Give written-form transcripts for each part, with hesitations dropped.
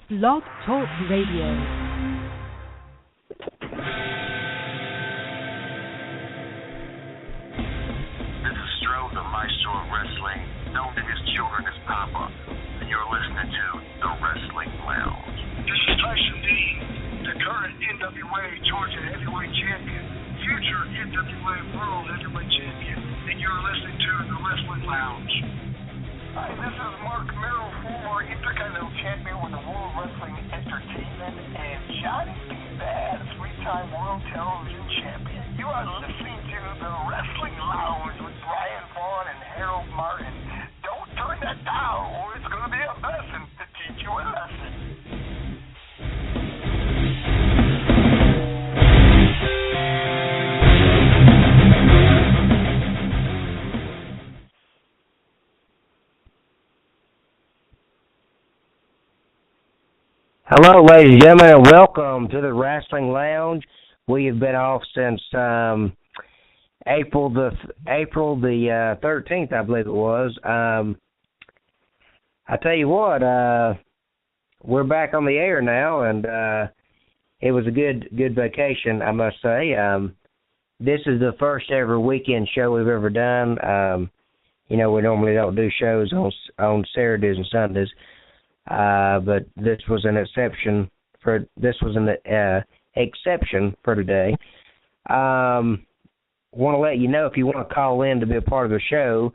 Blog Talk Radio. The maestro of wrestling, known to his children as Papa, and you're listening to The Wrestling Lounge. This is Tyson Dean, the current NWA Georgia Heavyweight Champion, future NWA World Heavyweight Champion, and you're listening to The Wrestling Lounge. Hi, this is Mark Merrill, former Intercontinental Champion with the World Wrestling Entertainment, and Johnny B. Bad, three-time World Television Champion. You are listening to The Wrestling Lounge with Brian Vaughn and Harold Martin. Don't turn that down, or it's going to be a lesson to teach you a lesson. Hello, ladies and gentlemen, and welcome to the Wrestling Lounge. We have been off since April the 13th, I believe it was. I tell you what, we're back on the air now, and it was a good vacation, I must say. This is the first ever weekend show we've ever done. We normally don't do shows on Saturdays and Sundays. But this was an exception for today. Want to let you know, if you want to call in to be a part of the show,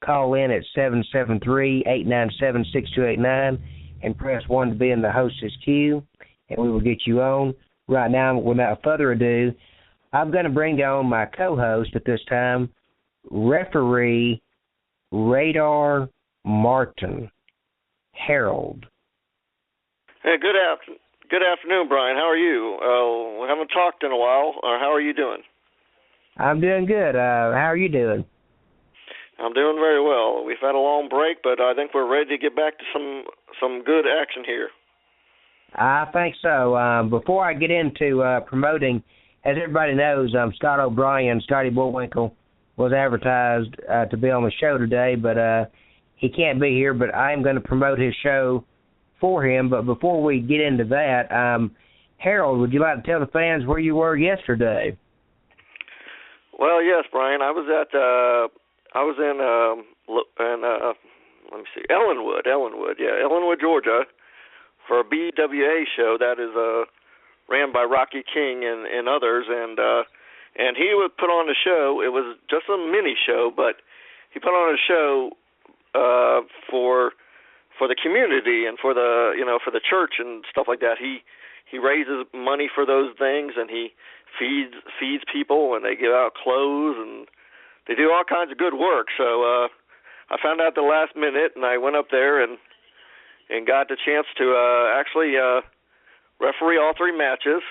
call in at 773-897-6289 and press 1 to be in the hostess queue, and we will get you on. Right now, without further ado, I'm going to bring on my co-host at this time, referee Radar Martin. Harold. Hey, good afternoon, Brian. How are you? We haven't talked in a while. How are you doing? I'm doing good. How are you doing? I'm doing very well. We've had a long break, but I think we're ready to get back to some good action here. I think so. Before I get into promoting, as everybody knows, Scott O'Brien, Scotty Bullwinkle, was advertised to be on the show today, but he can't be here, but I'm going to promote his show for him. But before we get into that, Harold, would you like to tell the fans where you were yesterday? Well, yes, Brian. I was in Ellenwood, Georgia, for a BWA show that is ran by Rocky King and others, and he would put on a show. It was just a mini show, but he put on a show for the community and for the church and stuff like that. He raises money for those things, and he feeds people, and they give out clothes, and they do all kinds of good work. So I found out the last minute, and I went up there and got the chance to actually referee all three matches.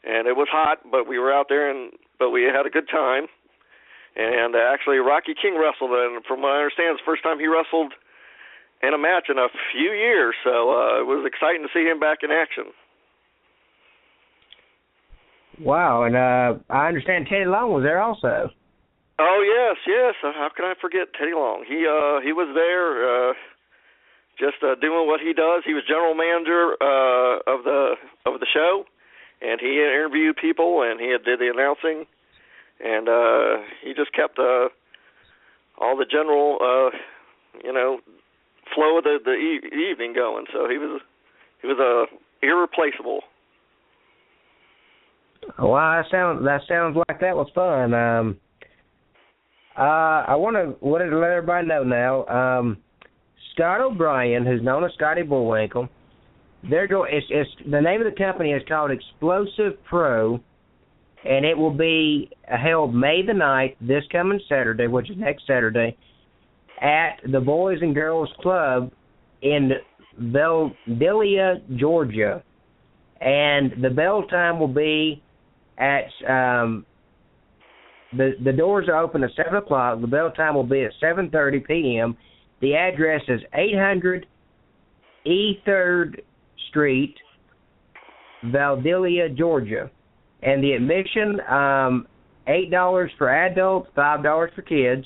And it was hot, but we were out there, but we had a good time. And actually, Rocky King wrestled, and from what I understand, it's the first time he wrestled in a match in a few years. So it was exciting to see him back in action. Wow, and I understand Teddy Long was there also. Oh yes. How can I forget Teddy Long? He was there, just doing what he does. He was general manager of the show, and he interviewed people, and he did the announcing. And he just kept all the general, flow of the evening going. So he was irreplaceable. Wow, that sounds like that was fun. I wanted to let everybody know now. Scott O'Brien, who's known as Scotty Bullwinkle, it's the name of the company is called Explosive Pro. And it will be held May the 9th, this coming Saturday, which is next Saturday, at the Boys and Girls Club in Valdelia, Georgia. And the bell time will be at, the doors are open at 7 o'clock. The bell time will be at 7:30 p.m. The address is 800 E 3rd Street, Valdelia, Georgia. And the admission, $8 for adults, $5 for kids.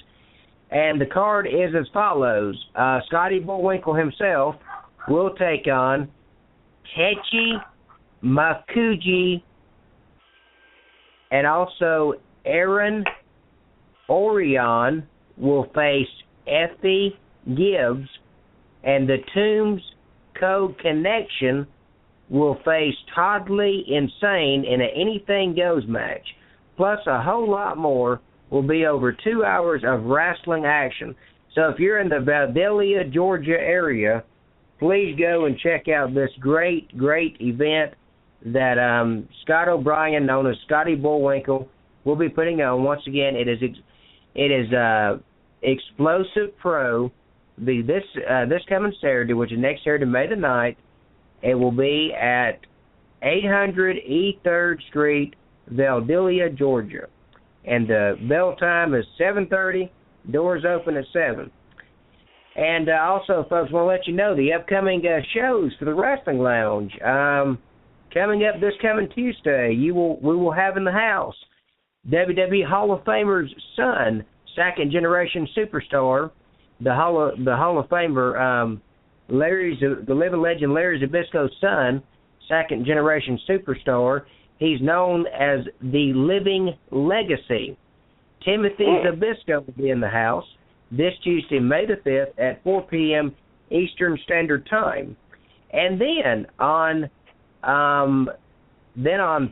And the card is as follows. Scotty Bullwinkle himself will take on Kechi Makuji, and also Aaron Orion will face Effie Gibbs, and the Tombs Code Connection will face Toddley Insane in an Anything Goes match. Plus a whole lot more will be over 2 hours of wrestling action. So if you're in the Vidalia, Georgia area, please go and check out this great event that Scott O'Brien, known as Scotty Bullwinkle, will be putting on. Once again, it is Explosive Pro. This coming Saturday, which is next Saturday, May the 9th. It will be at 800 E 3rd Street, Vidalia, Georgia. And the bell time is 7:30. Doors open at 7. And also, folks, want to let you know the upcoming shows for the Wrestling Lounge. Coming up this coming Tuesday, we will have in the house WWE Hall of Famer's son, second generation superstar, the Hall of Famer the living legend Larry Zbyszko's son, second generation superstar. He's known as the Living Legacy. Timothy Zbyszko will be in the house this Tuesday, May the 5th at 4 p.m. Eastern Standard Time. And then on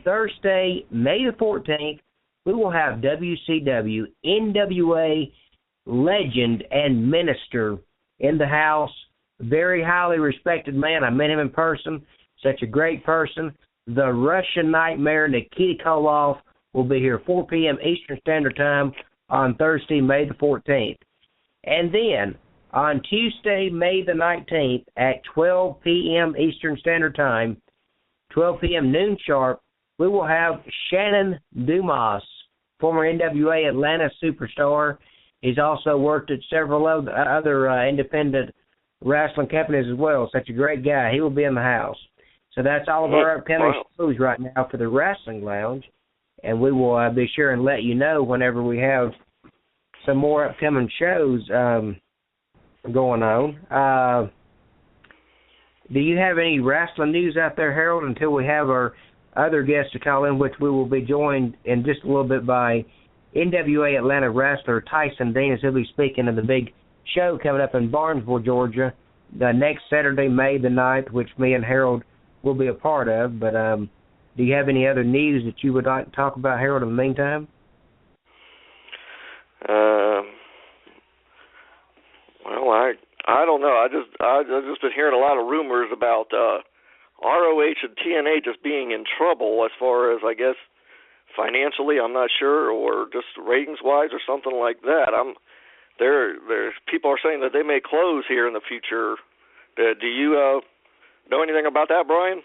Thursday, May the 14th, we will have WCW NWA legend and minister in the house. Very highly respected man. I met him in person. Such a great person. The Russian Nightmare, Nikita Koloff, will be here 4 p.m. Eastern Standard Time on Thursday, May the 14th. And then on Tuesday, May the 19th at 12 p.m. Eastern Standard Time, 12 p.m. noon sharp, we will have Shannon Dumas, former NWA Atlanta superstar. He's also worked at several other independent wrestling companies as well. Such a great guy. He will be in the house. So that's all of our upcoming shows right now for the Wrestling Lounge. And we will be sure and let you know whenever we have some more upcoming shows going on. Do you have any wrestling news out there, Harold, until we have our other guests to call in, which we will be joined in just a little bit by NWA Atlanta wrestler Tyson Dean, as he'll be speaking of the big show coming up in Barnesville, Georgia, the next Saturday, May the 9th, which me and Harold will be a part of. But do you have any other news that you would like to talk about, Harold, in the meantime? Well, I don't know. I've just been hearing a lot of rumors about ROH and TNA just being in trouble as far as, I guess, financially. I'm not sure, or just ratings wise, or something like that. There's people are saying that they may close here in the future. Do you know anything about that, Brian?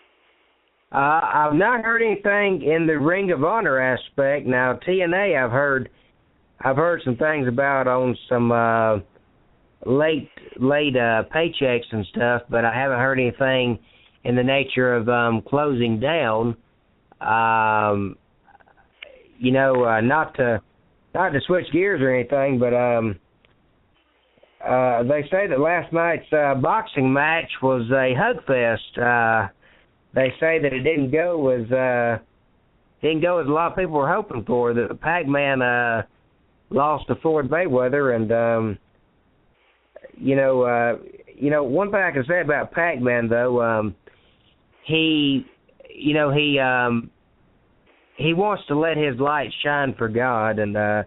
I've not heard anything in the Ring of Honor aspect. Now, TNA, I've heard some things about on some late paychecks and stuff, but I haven't heard anything in the nature of closing down. Not to switch gears or anything, but they say that last night's boxing match was a hugfest. They say that it didn't go as a lot of people were hoping for. That Pac-Man lost to Floyd Mayweather, and one thing I can say about Pac-Man though, he wants to let his light shine for God, and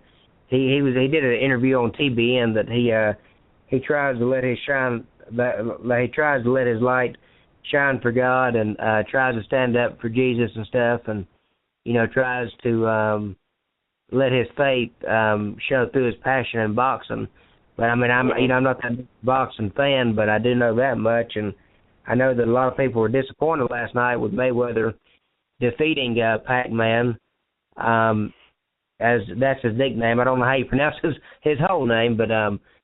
he did an interview on TBN that he tries to let his light shine for God, and tries to stand up for Jesus and stuff, and tries to let his faith show through his passion in boxing. But I mean, I'm not that big boxing fan, but I do know that much, and I know that a lot of people were disappointed last night with Mayweather defeating Pac-Man, as that's his nickname. I don't know how you pronounce his whole name, but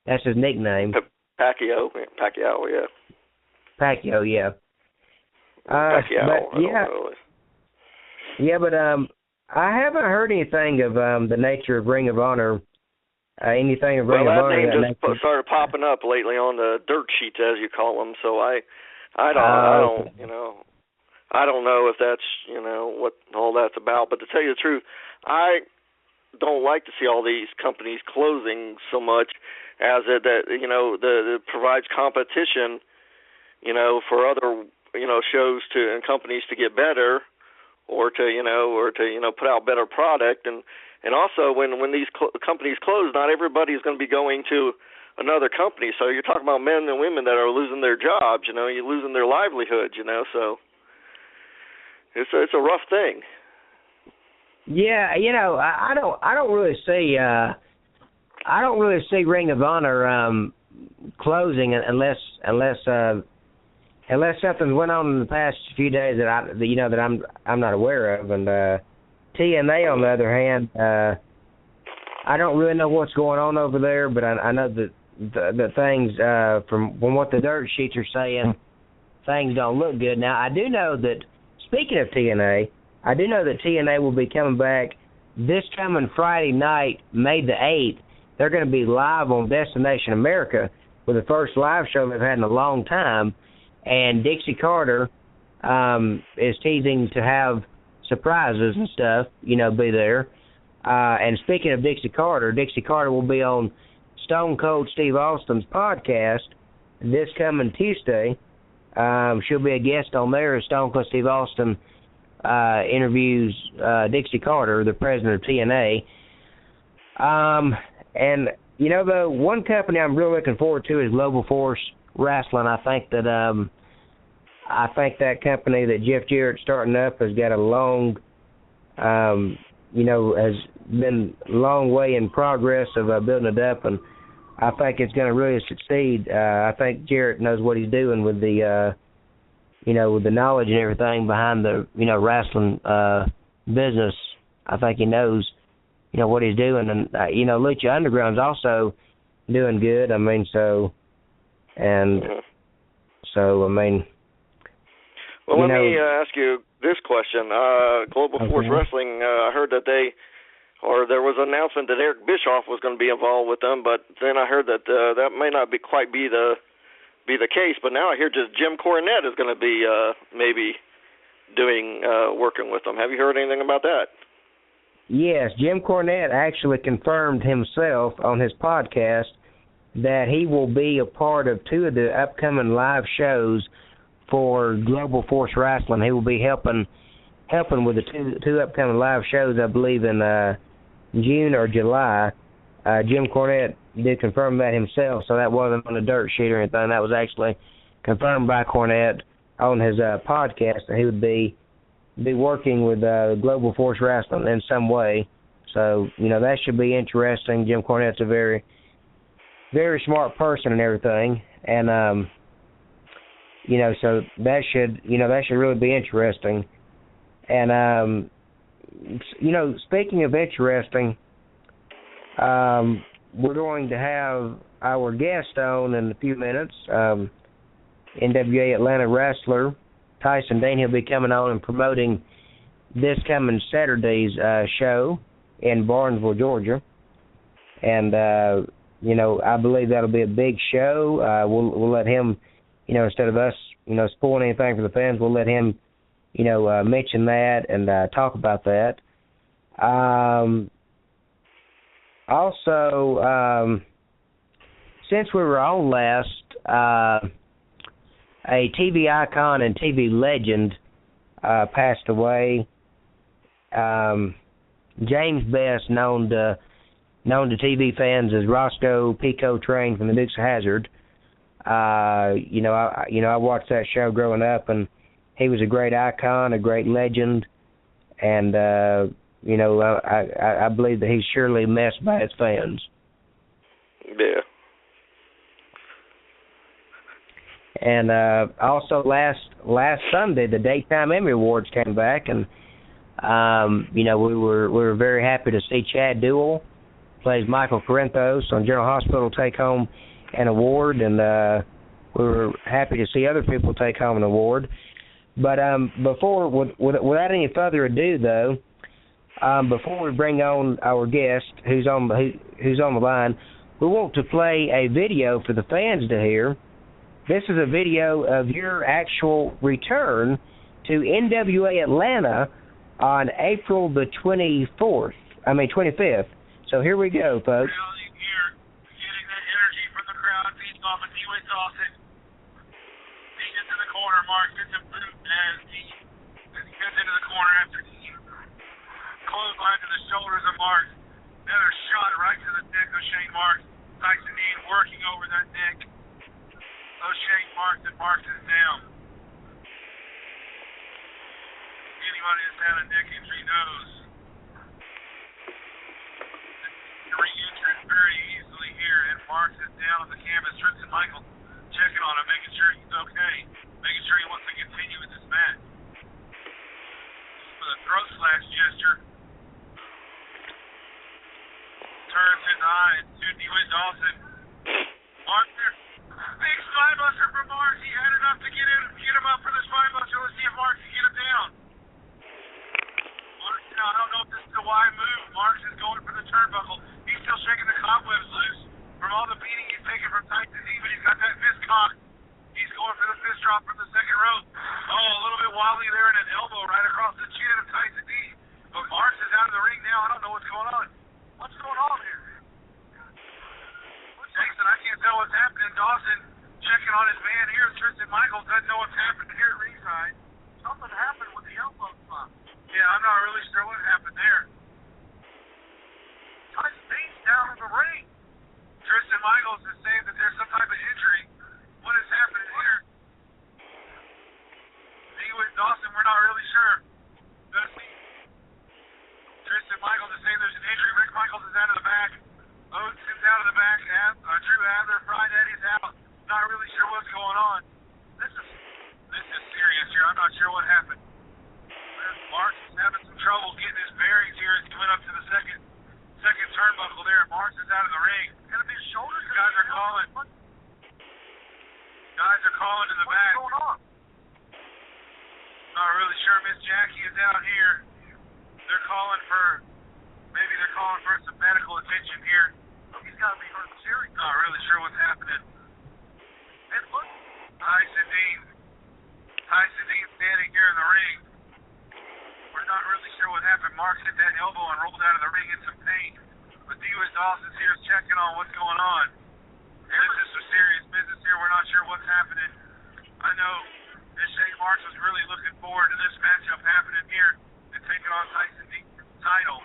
that's his nickname. Pacquiao, yeah. Pacquiao, yeah. Pacquiao, but, yeah. Yeah, but I haven't heard anything of the nature of Ring of Honor. Anything of Ring of Honor? Well, that name just started popping up lately on the dirt sheets, as you call them. So I I don't, I don't know if that's, what all that's about. But to tell you the truth, I don't like to see all these companies closing so much, as it provides competition, for other, shows and companies to get better, or to put out better product, and also when these companies close, not everybody's going to be going to another company. So you're talking about men and women that are losing their jobs, you're losing their livelihoods, so it's a rough thing. Yeah, I don't really see Ring of Honor closing unless something went on in the past few days that I'm not aware of. And TNA, on the other hand, I don't really know what's going on over there, but I know that the things from what the dirt sheets are saying, things don't look good. Now, I do know that, speaking of TNA, I do know that TNA will be coming back this coming Friday night, May the 8th. They're going to be live on Destination America with the first live show they've had in a long time. And Dixie Carter is teasing to have surprises and stuff, be there. And speaking of Dixie Carter will be on Stone Cold Steve Austin's podcast this coming Tuesday. She'll be a guest on there as Stone Cold Steve Austin interviews Dixie Carter, the president of TNA. And, the one company I'm really looking forward to is Global Force Wrestling. I think that company that Jeff Jarrett's starting up has got a long, has been a long way in progress of building it up, and I think it's going to really succeed. I think Jarrett knows what he's doing with the, with the knowledge and everything behind the, wrestling business. I think he knows, what he's doing, and Lucha Underground's also doing good. I mean, Well, let me ask you this question. Global Force Wrestling, I heard that there was an announcement that Eric Bischoff was going to be involved with them, but then I heard that that may not quite be the case. But now I hear just Jim Cornette is going to be maybe working with them. Have you heard anything about that? Yes, Jim Cornette actually confirmed himself on his podcast that he will be a part of two of the upcoming live shows for Global Force Wrestling. He will be helping with the two upcoming live shows, I believe, in June or July. Jim Cornette did confirm that himself, so that wasn't on a dirt sheet or anything. That was actually confirmed by Cornette on his podcast that he would be working with Global Force Wrestling in some way. So, that should be interesting. Jim Cornette's a very, very smart person and everything. And, so that should really be interesting. And, speaking of interesting, we're going to have our guest on in a few minutes, NWA Atlanta wrestler Tyson Dean. He'll be coming on and promoting this coming Saturday's show in Barnesville, Georgia. And, I believe that'll be a big show. We'll let him, instead of us, spoiling anything for the fans, we'll let him, mention that and talk about that. Also, since we were on last, a TV icon and TV legend passed away. James Best, known to TV fans as Roscoe Pico Train from the Dukes of Hazzard. I watched that show growing up, and he was a great icon, a great legend, and I believe that he's surely missed by his fans. Yeah. And also last Sunday, the Daytime Emmy Awards came back, and we were very happy to see Chad Duell, plays Michael Corinthos on General Hospital, take home an award, and we were happy to see other people take home an award. But without any further ado, though, before we bring on our guest who's on the line, we want to play a video for the fans to hear. this is a video of your actual return to NWA Atlanta on April the 25th. So here we go, folks. Here, getting that energy from the crowd, feeding off of D-Way Dawson. He gets in the corner. Mark gets him boot as he gets into the corner after he clothesline to the shoulders of Mark. Another shot right to the neck of Shane Marks. Tyson Dean working over that neck of Shane Marks, and Marks is down. Anybody that's had a neck injury knows the re-injured very easily here, and Marks is down on the canvas. Tristan Michael checking on him, making sure he's okay, making sure he wants to continue with this match. With a throat slash gesture, turns his eye to D-Way Dawson. Mark there. Big spinebuster from Marks. He had enough to get him up for the spinebuster. Let's see if Marks can get him down. Marks, I don't know if this is a wide move. Marks is going for the turnbuckle. He's still shaking the cobwebs loose from all the beating he's taken from Tyson D, but he's got that fist cocked. He's going for the fist drop from the second rope. Oh, a little bit wobbly there, and an elbow right across the chin of Tyson D. But Marks is out of the ring now. I don't know what's going on. What's going on here? Jason, I can't tell what's happening. Dawson checking on his man here. Tristan Michaels doesn't know what's happening here at ringside. Something happened with the elbow spot. Yeah, I'm not really sure what happened there. Tyson Dean's down in the ring. Tristan Michaels is saying that there's some type of injury. What is happening here? D-Way Dawson, we're not really sure. Tristan Michaels is saying there's an injury. Rick Michaels is out of the back. Odenson's out of the back. Drew Adler, Fried Eddie's out. Not really sure what's going on. This is serious here. I'm not sure what happened. Marks is having some trouble getting his bearings here. He's coming up to the second turnbuckle there. Marks is out of the ring. It's gonna be shoulders. Guys are calling. Guys are calling in the back. What's going on? Not really sure. Miss Jackie is out here. They're calling for some medical attention here. He's got to be hurt serious. Not really sure what's happening. And look, Tyson Dean standing here in the ring. We're not really sure what happened. Marks hit that elbow and rolled out of the ring in some pain. But D-Way Dawson's here checking on what's going on. This is some serious business here. We're not sure what's happening. I know that Shane Marks was really looking forward to this matchup happening here and taking on Tyson Dean's title.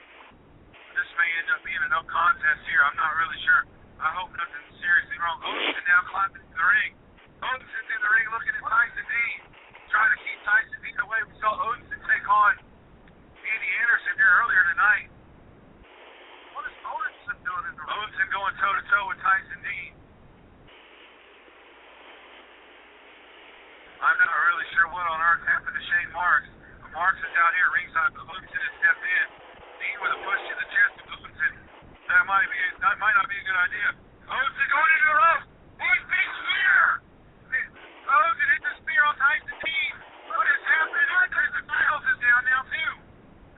This may end up being a no contest here. I'm not really sure. I hope nothing's seriously wrong. Odenson now climbing into the ring. Odenson's in the ring looking at Tyson Dean, trying to keep Tyson Dean away. We saw Odenson take on Andy Anderson here earlier tonight. What is Odenson doing in the ring? Odenson going toe-to-toe with Tyson Dean. I'm not really sure what on earth happened to Shane Marks. But Marks is out here ringside, but Odenson has stepped in. Dean with a push to the chest of Odenson. That might not be a good idea. Odenson going into the rope. Big spear. Odenson hit the spear on Tyson Dean. What is happening? Tristan Michaels is down now too.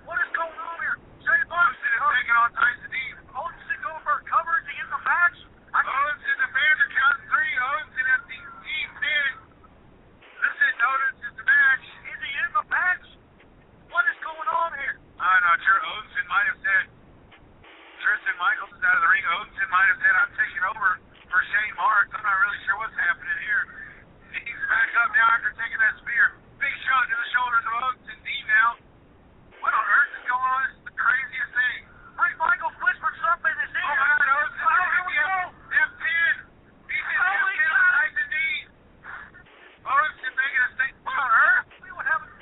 What is going on here? Shane Marks is taking on Tyson Dean. Odenson going for a cover to get the match. Odenson, the fans are counting three. Odenson has the Dean pin. This is Odenson's match. Is he in the match? What is going on here? I'm not sure. Odenson might have said Tristan Michaels is out of the ring. Odenson might have said I'm taking over for Shane Marks. I'm not really sure what's happening here. He's back up now after taking that spear. Big shot to the shoulders of Odenson. Dean now. What on earth is going on? This is the craziest thing. Rick Michaels whispered something in his ear. Oh my God, Odenson. Here we go. F10. He's in F10 with Tyson Dean. Odenson making a statement. What on earth? What happened?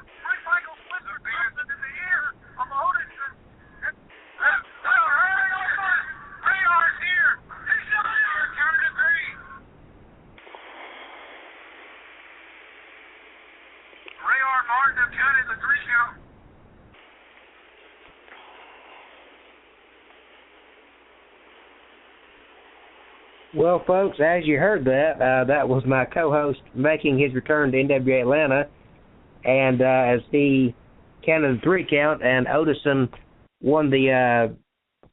Rick Michaels whispered something in the ear of Odenson. Radar's here. He's here. Counted to three. Radar Martin have counted the three count. Well, folks, as you heard that was my co-host making his return to NWA Atlanta. And as he counted the three count, and Odinson won the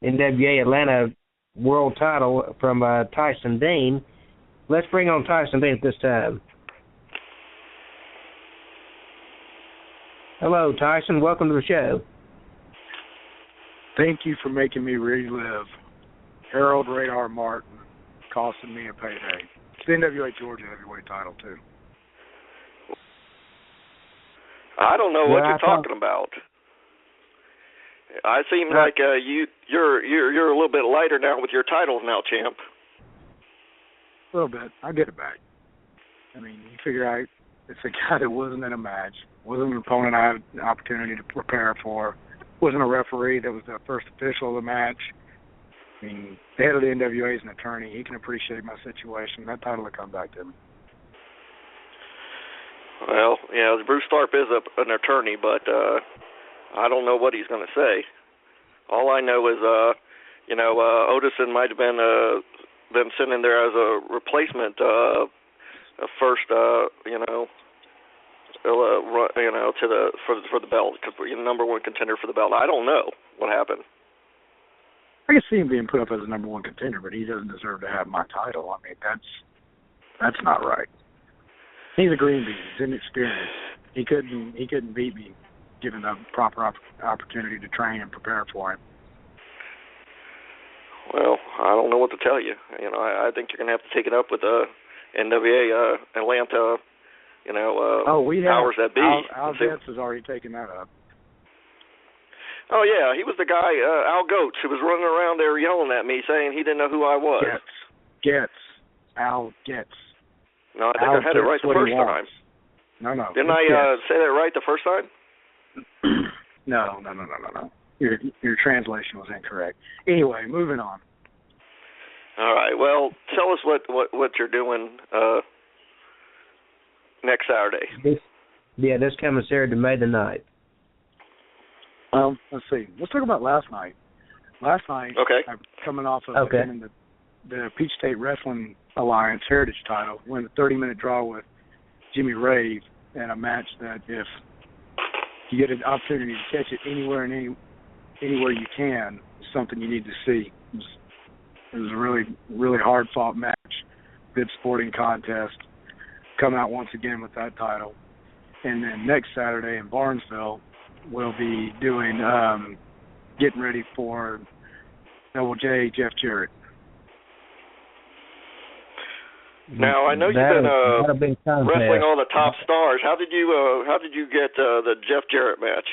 NWA Atlanta world title from Tyson Dean, Let's bring on Tyson B at this time. Hello, Tyson. Welcome to the show. Thank you for making me relive Harold Radar Martin costing me a payday. It's the NWA Georgia heavyweight title, too. I don't know what you're talking about. I seem like you're a little bit lighter now with your titles now, champ. A little bit. I'll get it back. I mean, you figure it's a guy that wasn't in a match, wasn't an opponent I had an opportunity to prepare for, wasn't a referee that was the first official of the match. I mean, the head of the NWA is an attorney. He can appreciate my situation. That title will come back to me. Well, yeah, Bruce Tharp is an attorney, but I don't know what he's going to say. All I know is, Odison might have been sent in there as a replacement, first, for the belt, because we're number one contender for the belt. I don't know what happened. I can see him being put up as a number one contender, but he doesn't deserve to have my title. I mean, that's not right. He's a green bean. He's inexperienced. He couldn't beat me, given the proper opportunity to train and prepare for him. Well, I don't know what to tell you. I think you're going to have to take it up with NWA Atlanta. Powers that be. Al Getz has already taken that up. Oh yeah, he was the guy Al Goetz who was running around there yelling at me, saying he didn't know who I was. Al Getz. No, I think I had it right the first time. No. Didn't I say that right the first time? No. Your translation was incorrect. Anyway, moving on. All right. Well, tell us what you're doing next Saturday. This coming Saturday, May the 9th. Let's see. Let's talk about last night. Last night, okay. I'm coming off of winning the Peach State Wrestling Alliance Heritage title, win a 30-minute draw with Jimmy Rave in a match that if you get an opportunity to catch it anywhere you can, it's something you need to see. It was a really, really hard-fought match, good sporting contest. Come out once again with that title. And then next Saturday in Barnesville, we'll be doing getting ready for Double J Jeff Jarrett. Now I know you've been wrestling all the top stars. How did you get the Jeff Jarrett match?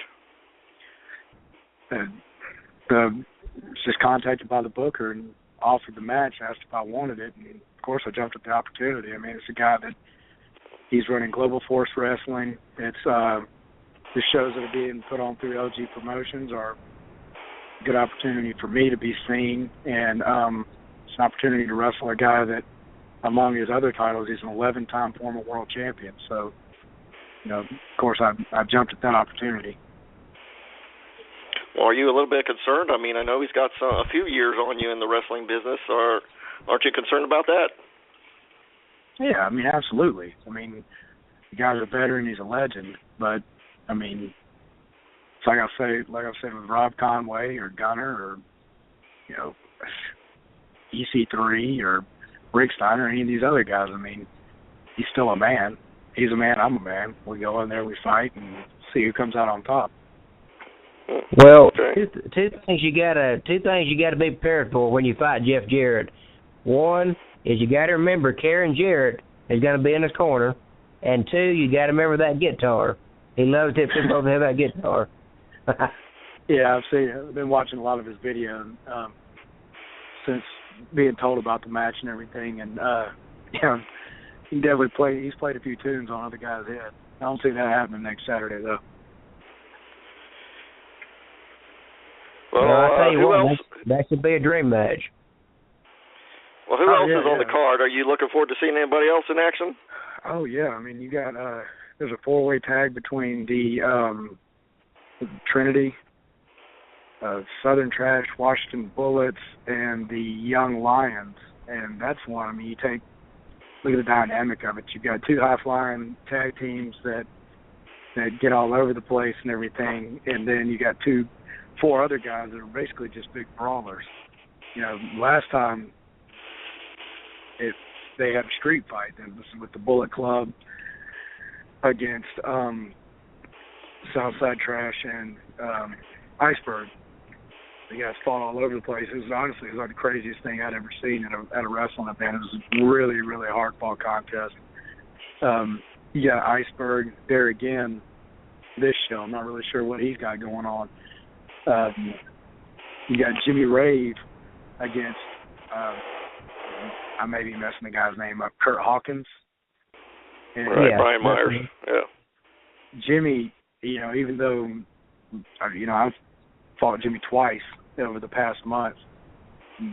Just contacted by the booker and offered the match. Asked if I wanted it, and of course I jumped at the opportunity. I mean, it's a guy that he's running Global Force Wrestling. It's the shows that are being put on through LG Promotions are a good opportunity for me to be seen, and it's an opportunity to wrestle a guy that, among his other titles, he's an 11-time former world champion. So, of course, I jumped at that opportunity. Well, are you a little bit concerned? I mean, I know he's got a few years on you in the wrestling business. Aren't you concerned about that? Yeah, I mean, absolutely. I mean, the guy's a veteran, he's a legend, but I mean, it's like I said with Rob Conway or Gunner or EC3 or Rick Steiner or any of these other guys. I mean, he's still a man. He's a man. I'm a man. We go in there, we fight, and see who comes out on top. Well, two things you gotta be prepared for when you fight Jeff Jarrett. One is you gotta remember Karen Jarrett is gonna be in his corner, and two, you gotta remember that guitar. He loves to flip over that guitar. Yeah, I've been watching a lot of his videos since being told about the match and everything, and he definitely he's played a few tunes on other guys' head. I don't see that happening next Saturday though. Well, I'll tell you who what, else? that should be a dream match. Well, who else is on the card? Are you looking forward to seeing anybody else in action? Oh yeah, I mean you got there's a 4-way tag between the Trinity, Southern Trash, Washington Bullets, and the Young Lions, and that's one. I mean, look at the dynamic of it. You've got two high-flying tag teams that get all over the place and everything, and then you got 4 other guys that are basically just big brawlers. Last time they had a street fight. This was with the Bullet Club against Southside Trash and Iceberg. The guys fought all over the place. It was honestly like the craziest thing I'd ever seen at a wrestling event. It was a really, really hard fought contest. You got Iceberg there again this show. I'm not really sure what he's got going on. You got Jimmy Rave against I may be messing the guy's name up, Kurt Hawkins. And Brian Myers. Yeah. Jimmy, even though I've fought Jimmy twice over the past month,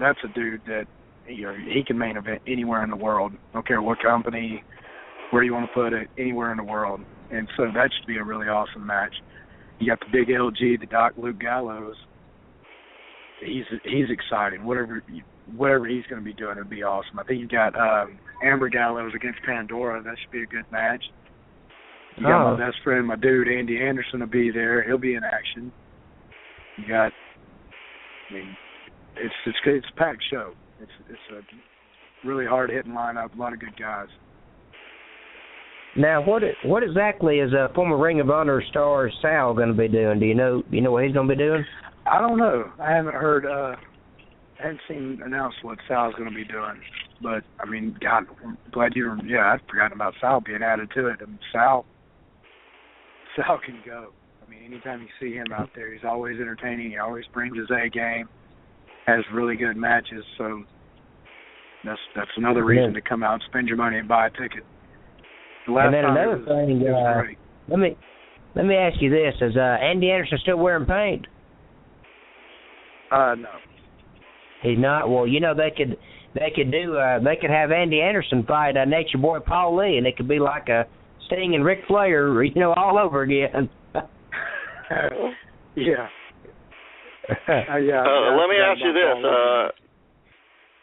that's a dude that he can main event anywhere in the world. Don't care what company, where you want to put it, anywhere in the world. And so that should be a really awesome match. You got the big LG, the Doc Luke Gallows. He's exciting. Whatever he's going to be doing, it'll be awesome. I think you got Amber Gallows against Pandora. That should be a good match. You got my best friend, my dude Andy Anderson, will be there. He'll be in action. You got, it's a packed show. It's a really hard hitting lineup. A lot of good guys. Now, what exactly is former Ring of Honor star Sal going to be doing? Do you know what he's going to be doing? I don't know. I haven't heard. I haven't seen announced what Sal's going to be doing. But God, I'm glad you. I'd forgotten about Sal being added to it. Sal can go. Anytime you see him out there, he's always entertaining. He always brings his A game. Has really good matches. So that's another reason to come out and spend your money and buy a ticket. And then another thing, let me ask you this: is Andy Anderson still wearing paint? No. He's not. Well, they could have Andy Anderson fight Nature Boy Paul Lee, and it could be like a Sting and Ric Flair, all over again. Yeah. Let me ask you this: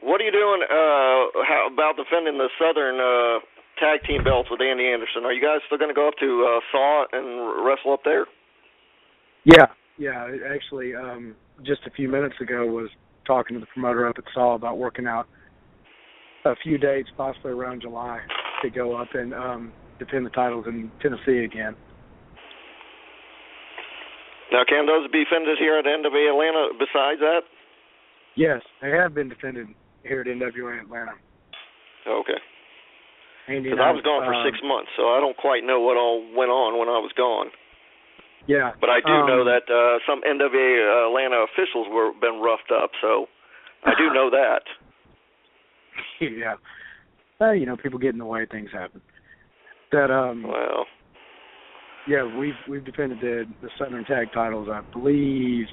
what are you doing? How about defending the Southern tag team belts with Andy Anderson? Are you guys still going to go up to Saw and wrestle up there? Yeah. Actually, just a few minutes ago was talking to the promoter up at Saw about working out a few dates, possibly around July, to go up and defend the titles in Tennessee again. Now, can those be defended here at NWA Atlanta besides that? Yes, they have been defended here at NWA Atlanta. Okay. Because I was gone for 6 months, so I don't quite know what all went on when I was gone. Yeah. But I do know that some NWA Atlanta officials were been roughed up, so I do know that. Yeah. Well, people get in the way, things happen. That well. Yeah, we've defended the Southern Tag titles, I believe,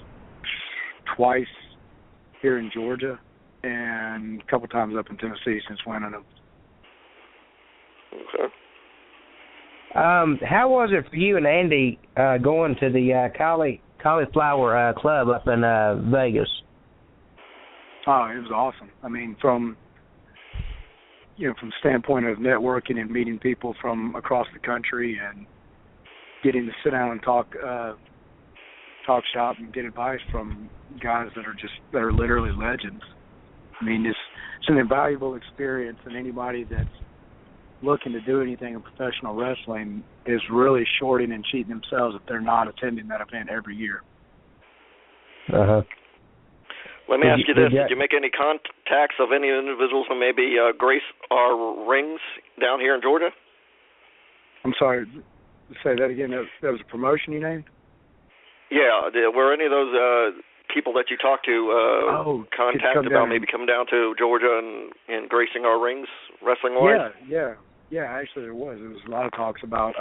twice here in Georgia and a couple times up in Tennessee since winning them. Okay. How was it for you and Andy going to the Cauliflower Club up in Vegas? Oh, it was awesome. From the standpoint of networking and meeting people from across the country and getting to sit down and talk shop and get advice from guys that are literally legends. It's an invaluable experience, and anybody that's looking to do anything in professional wrestling is really shorting and cheating themselves if they're not attending that event every year. Uh-huh. Let me ask you this. Did you make any contacts of any individuals who maybe grace our rings down here in Georgia? I'm sorry. Say that again. That was a promotion you named? Yeah. Were any of those people that you talked to contacted about maybe coming down to Georgia and gracing our rings wrestling-wise? Yeah. Actually, there was. There was a lot of talks about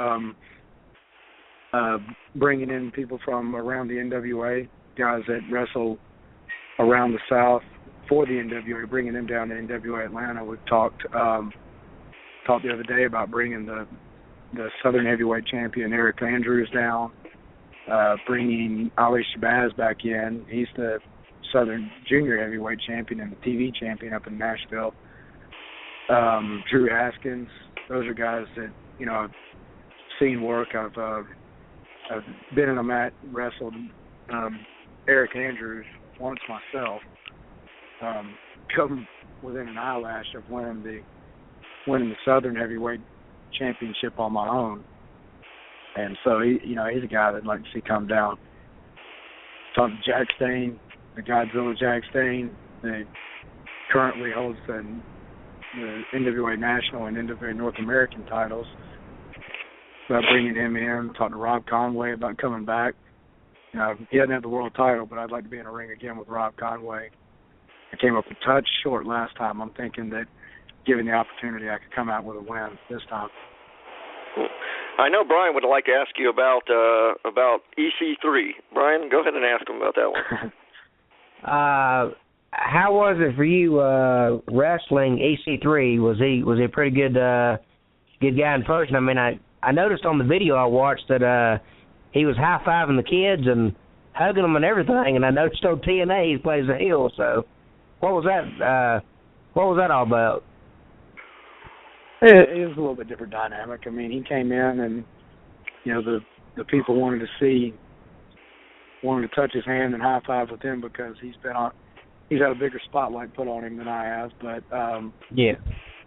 bringing in people from around the NWA, guys that wrestle around the South for the NWA, bringing them down to NWA Atlanta. We've talked the other day about bringing the Southern Heavyweight Champion Eric Andrews down, bringing Ali Shabazz back in. He's the Southern Junior Heavyweight Champion and the TV Champion up in Nashville. Drew Haskins. Those are guys that I've seen work. I've been in a mat, wrestled Eric Andrews once myself. Come within an eyelash of winning the winning the Southern Heavyweight Championship on my own. And so, he's a guy that I'd like to see come down. Talked to Jack Stain, the Godzilla Jack Stain, that currently holds the NWA National and NWA North American titles, about bringing him in. Talked to Rob Conway about coming back. He doesn't have the world title, but I'd like to be in a ring again with Rob Conway. I came up a touch short last time. I'm thinking that given the opportunity, I could come out with a win this time. I know Brian would like to ask you about EC3. Brian, go ahead and ask him about that one. How was it for you wrestling EC3? Was he a pretty good guy in person? I mean, I noticed on the video I watched that he was high-fiving the kids and hugging them and everything, and I noticed on TNA he plays a heel. So, what was that? What was that all about? It was a little bit different dynamic. I mean, he came in and the people wanted to touch his hand and high-five with him because he's had a bigger spotlight put on him than I have. But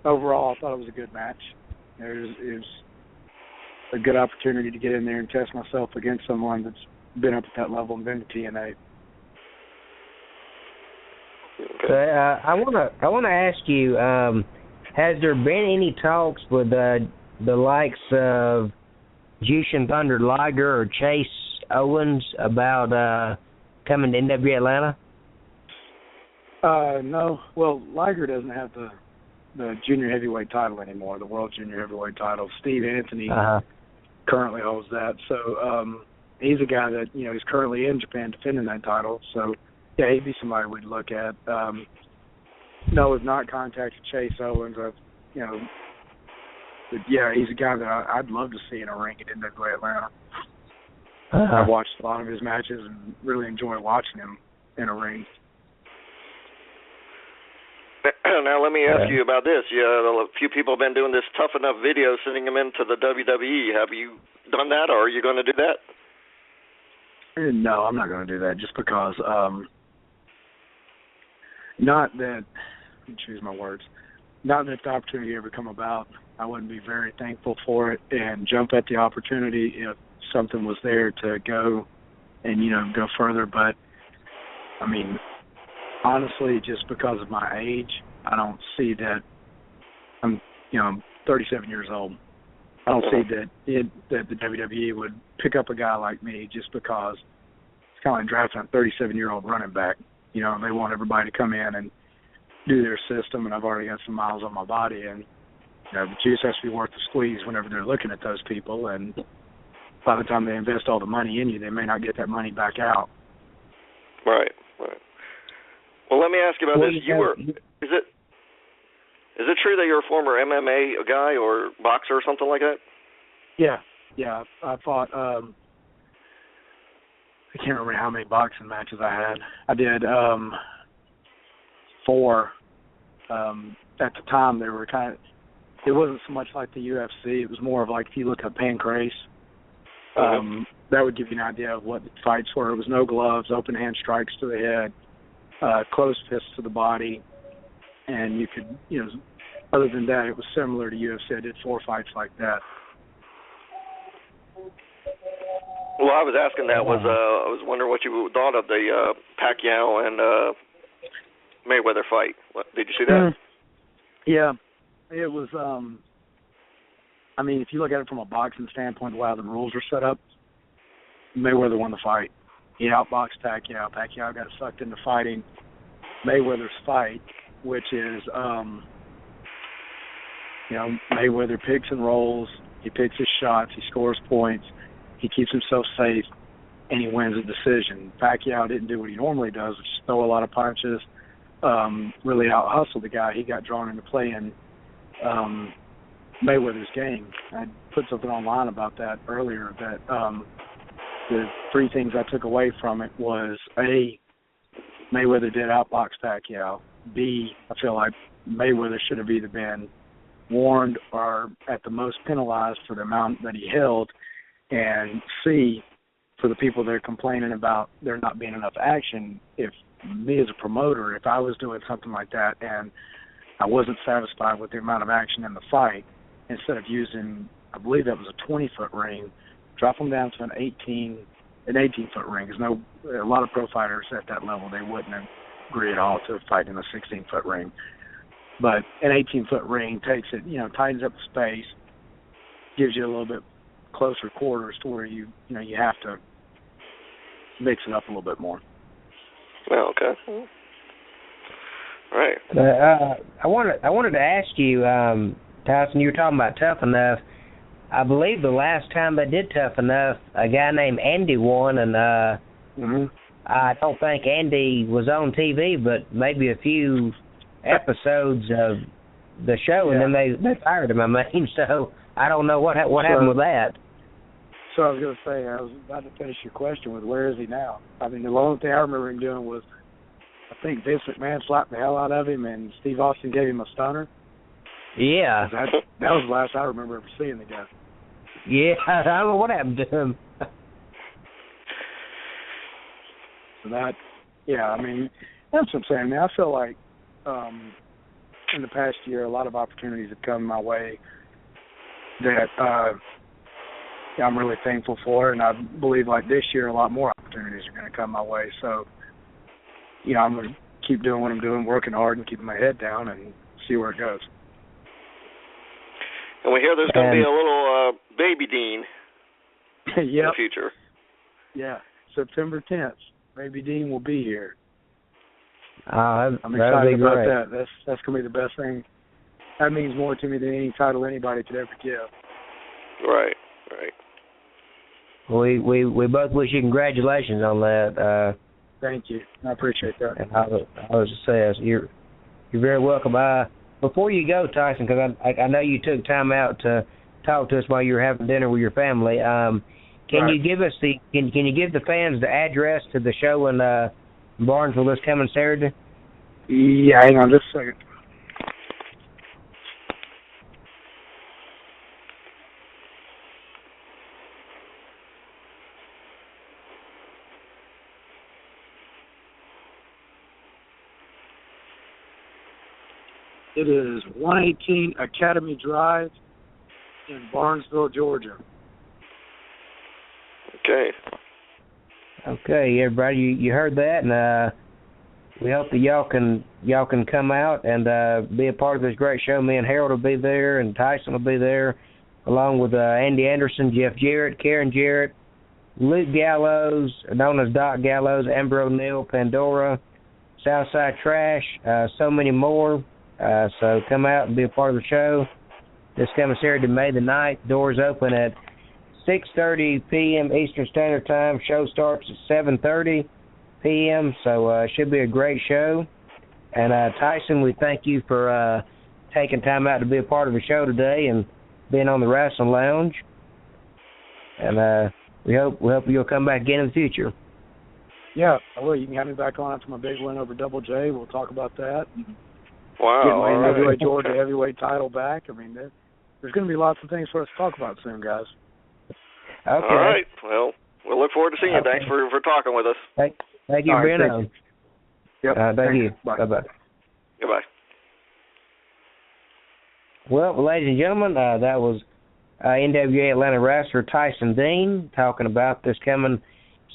overall, I thought it was a good match. It was a good opportunity to get in there and test myself against someone that's been up at that level and been to TNA. Okay. I wanna ask you, has there been any talks with the likes of Jushin Thunder Liger or Chase Owens about coming to NWA Atlanta? No. Well, Liger doesn't have the junior heavyweight title anymore, the world junior heavyweight title. Steve Anthony currently holds that. So he's a guy that, he's currently in Japan defending that title. So, yeah, he'd be somebody we'd look at. No, I've not contacted Chase Owens. But yeah, he's a guy that I'd love to see in a ring at NWA Atlanta. I've watched a lot of his matches and really enjoy watching him in a ring. Now let me ask you about this. A few people have been doing this Tough Enough video, sending them into the WWE. Have you done that, or are you going to do that? No, I'm not going to do that just because, not that the opportunity ever come about, I wouldn't be very thankful for it and jump at the opportunity if something was there to go and, go further. But, I mean, honestly, just because of my age, I don't see that. I'm 37 years old. I don't see that the WWE would pick up a guy like me just because it's kind of like drafting a 37-year-old running back. They want everybody to come in and do their system, and I've already got some miles on my body, and the juice has to be worth the squeeze whenever they're looking at those people. And by the time they invest all the money in you, they may not get that money back out. Right. Well, let me ask you about this. Is it true that you're a former MMA guy or boxer or something like that? Yeah. I fought. I can't remember how many boxing matches I had. I did 4. At the time, they were it wasn't so much like the UFC. It was more of like, if you look at Pancrase, that would give you an idea of what the fights were. It was no gloves, open hand strikes to the head, closed fists to the body, and you could, other than that, it was similar to UFC. I did 4 fights like that. Well, I was asking that I was wondering what you thought of the Pacquiao and Mayweather fight. Did you see that? Yeah, it was. I mean, if you look at it from a boxing standpoint, the way the rules are set up, Mayweather won the fight. He outboxed Pacquiao. Pacquiao got sucked into fighting Mayweather's fight, which is, Mayweather picks and rolls. He picks his shots. He scores points. He keeps himself safe, and he wins a decision. Pacquiao didn't do what he normally does, which is throw a lot of punches, really out-hustle the guy. He got drawn into playing Mayweather's game. I put something online about that earlier, that the 3 things I took away from it was, A, Mayweather did outbox Pacquiao. B, I feel like Mayweather should have either been warned or at the most penalized for the amount that he held. And C, for the people that are complaining about there not being enough action, if me as a promoter, if I was doing something like that and I wasn't satisfied with the amount of action in the fight. Instead of using, I believe that was a 20-foot ring, drop them down to an 18-foot ring. There's a lot of pro fighters at that level, they wouldn't agree at all to fight in a 16-foot ring. But an 18-foot ring takes it, tightens up the space, gives you a little bit closer quarters to where you have to mix it up a little bit more. Well, okay. Right. I wanted to ask you, Tyson, you were talking about Tough Enough. I believe the last time they did Tough Enough, a guy named Andy won, and I don't think Andy was on TV, but maybe a few episodes of the show, and then they fired him. I mean, so I don't know what happened with that. So I was going to say, I was about to finish your question with where is he now? I mean, the only thing I remember him doing was, I think Vince McMahon slapped the hell out of him, and Steve Austin gave him a stunner. Yeah. That was the last I remember ever seeing the guy. Yeah, I don't know what happened to him. So that, I mean, that's what I'm saying, man. I feel like in the past year, a lot of opportunities have come my way that I'm really thankful for, and I believe like this year, a lot more opportunities are going to come my way. So, I'm going to keep doing what I'm doing, working hard and keeping my head down and see where it goes. And we hear there's going to be a little baby Dean in the future. Yeah, September 10th, baby Dean will be here. I'm excited about that. That's going to be the best thing. That means more to me than any title anybody could ever give. Right. We both wish you congratulations on that. Thank you. I appreciate that. And I was just saying, you're very welcome. Before you go, Tyson, because I know you took time out to talk to us while you were having dinner with your family. Can you give us can you give the fans the address to the show in Barnesville this coming Saturday? Yeah, hang on just a second. It is 118 Academy Drive in Barnesville, Georgia. Okay, everybody, you heard that, and we hope that y'all can come out and be a part of this great show. Me and Harold will be there, and Tyson will be there, along with Andy Anderson, Jeff Jarrett, Karen Jarrett, Luke Gallows, known as Doc Gallows, Amber O'Neill, Pandora, Southside Trash, so many more. So come out and be a part of the show. This coming Saturday, May the 9th. Doors open at 6:30 p.m. Eastern Standard Time. Show starts at 7:30 p.m. So it should be a great show. And Tyson, we thank you for taking time out to be a part of the show today and being on the Wrestling Lounge. And we hope you'll come back again in the future. Yeah, I will. You can have me back on after my big win over Double J. We'll talk about that. Wow. Get my NWA Georgia heavyweight title back. I mean, there's going to be lots of things for us to talk about soon, guys. Okay. All right. Well, we'll look forward to seeing you. Thanks for talking with us. Thank you for being on. Yep. Thank you. Bye. Bye-bye. Goodbye. Well, ladies and gentlemen, that was NWA Atlanta wrestler Tyson Dean talking about this coming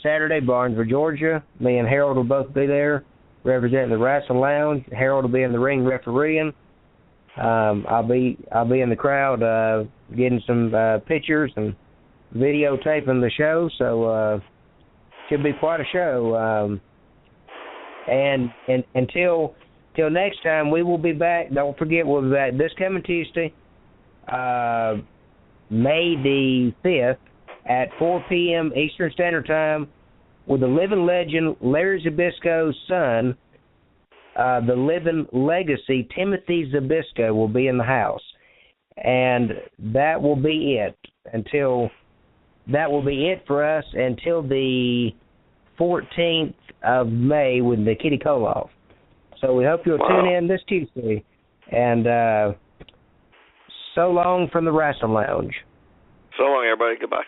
Saturday, Barnesville, Georgia. Me and Harold will both be there representing the Wrestling Lounge. Harold will be in the ring refereeing. I'll be in the crowd getting some pictures and videotaping the show. So should be quite a show. And until next time, we will be back. Don't forget, we'll be back this coming Tuesday, May the 5th at 4 p.m. Eastern Standard Time with the living legend Larry Zbyszko's son, the living legacy Timothy Zbyszko will be in the house. And that will be it for us until the 14th of May with the Kitty Koloff. So we hope you'll tune in this Tuesday. And so long from the Wrestling Lounge. So long, everybody. Goodbye.